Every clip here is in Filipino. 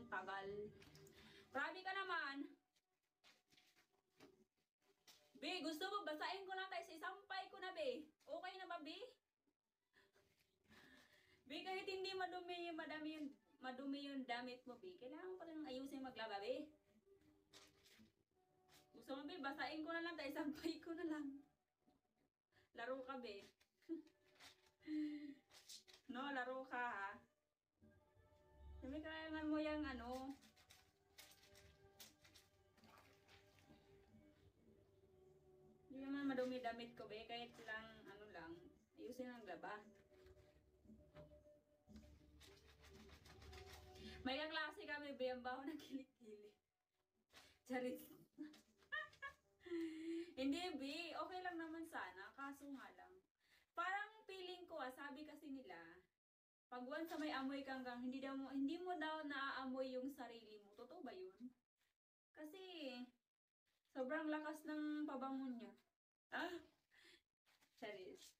tagal. Grabe ka naman. Be, gusto mo basahin ko lang tayo sa isampay ko na, be. Okay na ba, be? Be, kahit hindi madumi yung damit mo, be. Kailangan mo pa rin ayusin maglaba, be. Gusto mo, be, basahin ko na lang tayo, isampay ko na lang. Laro ka, be. No, laro ka, ha. Sabi, kailangan mo yung ano. Hindi naman madumi damit ko, be. Kahit lang, ano lang, ayusin ang laba. May kaklase kami, be. Ang baho ng kilikili. Charit. Hindi, be. Okay lang naman sana. Kaso nga lang. Parang feeling ko, sabi kasi nila, pag once may amoy kang gang, hindi mo daw naaamoy yung sarili mo. Totoo ba yun? Kasi, sobrang lakas ng pabango niya. Ah! Charis.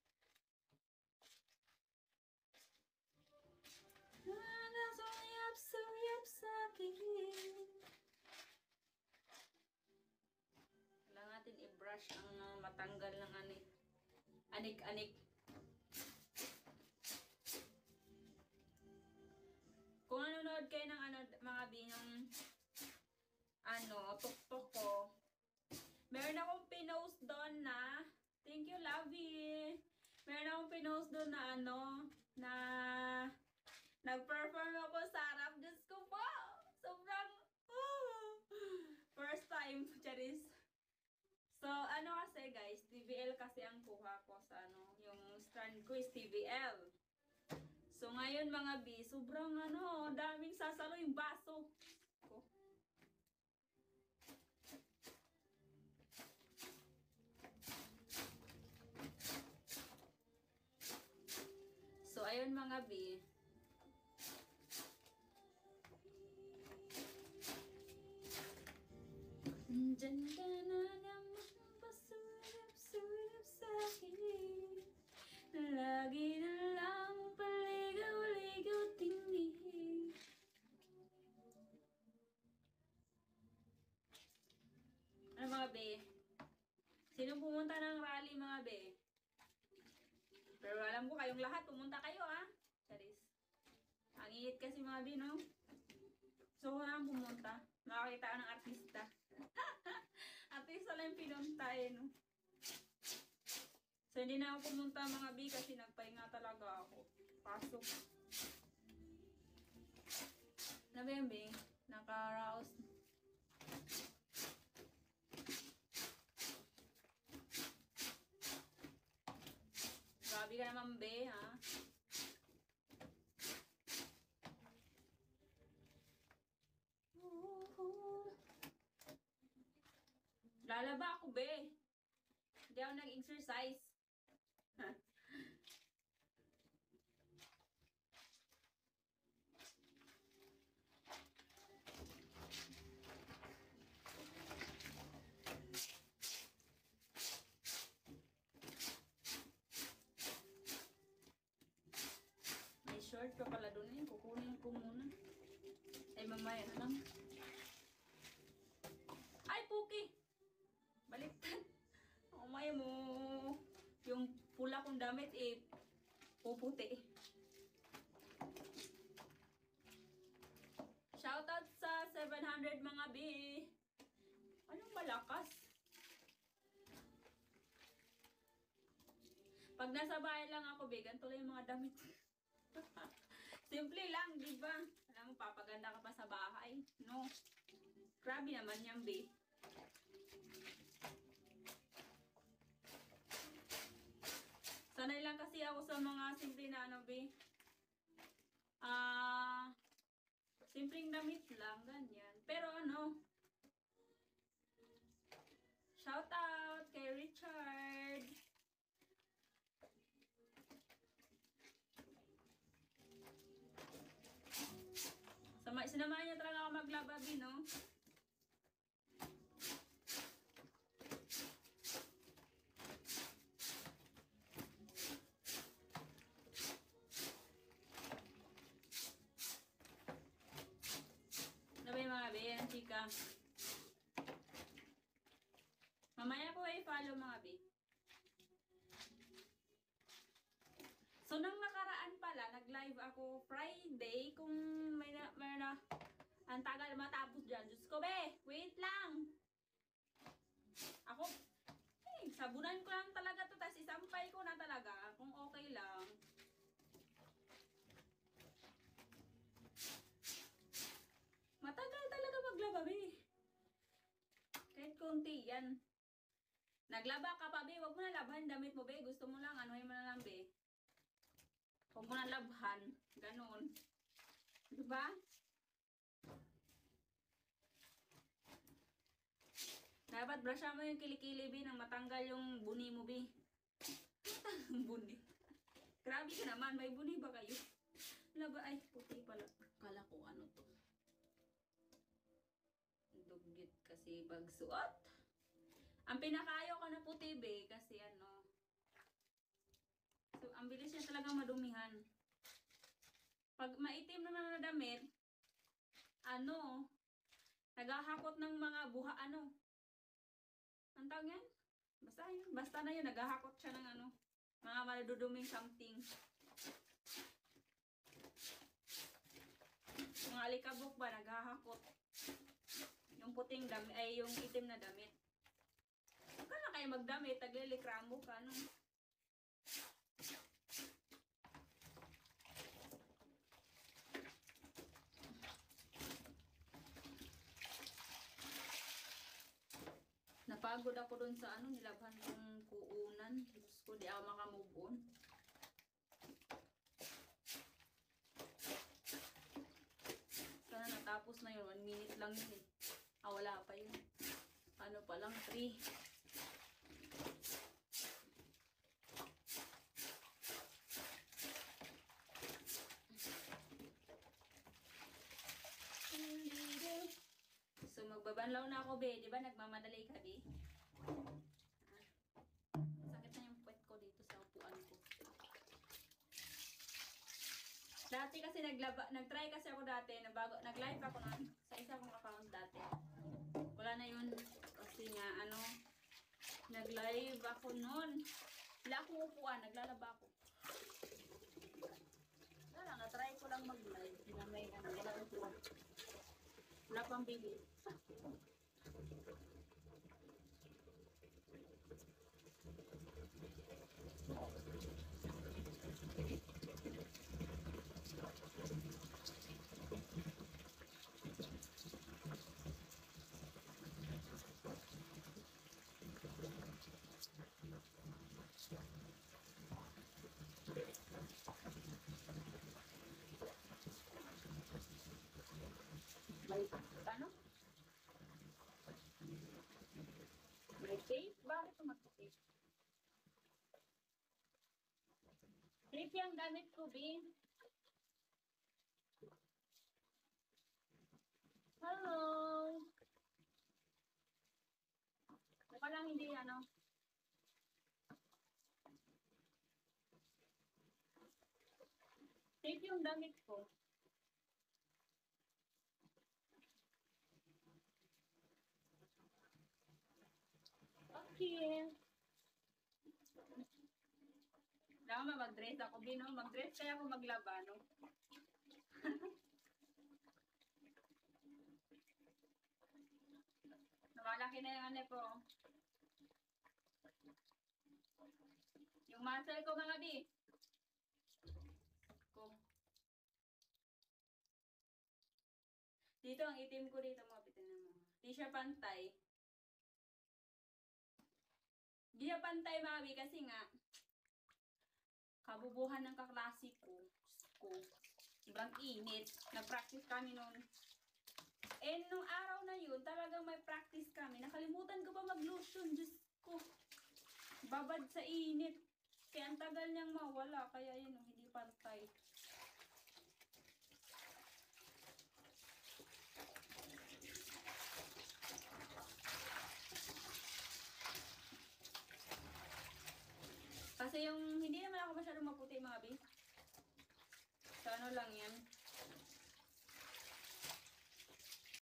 Suyap sa akin. Kailangan natin i-brush ang matanggal ng anik-anik. Kung nanonood kayo ng mga binong tuktok ko, meron akong pinost doon na, thank you, Lovey. Meron akong pinost doon na na nag-perform ako sa harap. Diyos ko po! Sobrang, first time, charis. So, kasi guys, TVL kasi ang kuha ko sa yung strand ko is TVL. So, ngayon mga B, sobrang daming sasalo yung baso ko. So, ayun mga B. Diyan ka na naman pasulap-sulap sa akin. Lagi na lang paligaw-ligaw tingin. Ano mga be? Sino pumunta ng rally mga be? Pero alam ko kayong lahat pumunta kayo Charis. Ang init kasi mga be, no? So ko na pumunta. Makakita ka ng artista. Artista lang pinunta no? So, hindi na ako pumunta mga B kasi nagpahinga talaga ako. Pasok. Na ba yun, B? Nakaraos. Grabe ka naman, B, ha? Lalaba ako, B. Hindi ako nag-exercise. May short pa pala doon kukunin ko muna. Ay, mamaya na lang. Ay, Puki! Baliktad. Mamaya mo. Yung pula kong damit puputi. Shoutout sa 700 mga B. Anong malakas? Pag nasa bahay lang ako, B, ganito lang yung mga damit. Simple lang, di ba? Alam mo, papaganda ka pa sa bahay. No? Grabe naman yan, B. Sanay lang kasi ako sa mga simple na B. Simpleng damit lang, ganyan. Pero shout out kay Richard. Sinamahan niya talaga ako maglaba, B, no? ka. Mamaya ko i-follow mga bi. So, nang nakaraan pala, nag-live ako Friday. Kung may na, ang tagal matapos dyan. Diyos ko, be, wait lang. Ako, sabunan ko lang talaga to, tapos isampay ko na talaga, kung okay lang. Matagal talaga maglaba, be. Kahit konti yan. Naglaba ka pa, be. Huwag mo na labhan damit mo, be. Gusto mo lang, anuhin mo na lang, be. Huwag mo na labhan. Ganon. Diba? Dapat brusha mo yung kilikili, be, nang matanggal yung buni mo, be. Buni. Grabe ka naman. May buni ba kayo? Wala ba? Ay, puti pala. Kala ko ano to. Dugit kasi pagsuot. Ang pinakaayaw ko na puti, be, kasi ano. So, ang bilis niya talagang madumihan. Pag maitim naman na damit, ano, naghahakot ng mga buha, ano. Ang tawag yan? Basta yun. Basta na yun, naghahakot siya ng ano, mga maduduming something. Mga alikabok ba, naghahakot. Yung puting damit, ay yung itim na damit. Huwag ka na kayo magdamit, taglilikramo ka, no? Napagod ako dun sa ano, nilabhan kong kuunan. Diyos ko, di ako makamove on. Sana natapos na yun. 1 minute lang yun eh. Ah, wala pa yun. Ano pa lang, 3. So, magbabanlaw na ako, be. Di ba nagmamadali ka, be? Sakit na yung puwet ko dito sa upuan ko. Dati kasi nag-try kasi ako dati. Nag-live ako na sa isa kong account dati. Wala na yun. Kasi nga, ano, nag-live ako nun. Wala akong upuan. Naglalaba ako. Wala lang, na-try ko lang mag-live. Na may, ano, wala upuan. Wala pang bili. May, ano? May tape? Bakit ito mag-tape? Tape yung gamit ko, Bin. Hello! Mukha lang hindi, ano. Tape yung damit ko. Okay. Dapat mag-dress ako, Bino. Mag-dress kaya ako maglaba, no? Namalaki na yung ano po. Yung muscle ko, mga bi. Dito, ang itim ko dito, mga pitin mo. Di siya pantay. Di siya pantay, mga bi, kasi nga, kabubuhan ng kaklase ko. Ibang init. Nag-practice kami noon. And nung araw na yun, talagang may practice kami. Nakalimutan ko pa mag-lotion. Diyos ko. Babad sa init. Kaya ang tagal niyang mawala. Kaya yun, hindi pantay. Kasi yung, hindi naman ako masyadong maputi, mga bi. So, ano lang yan.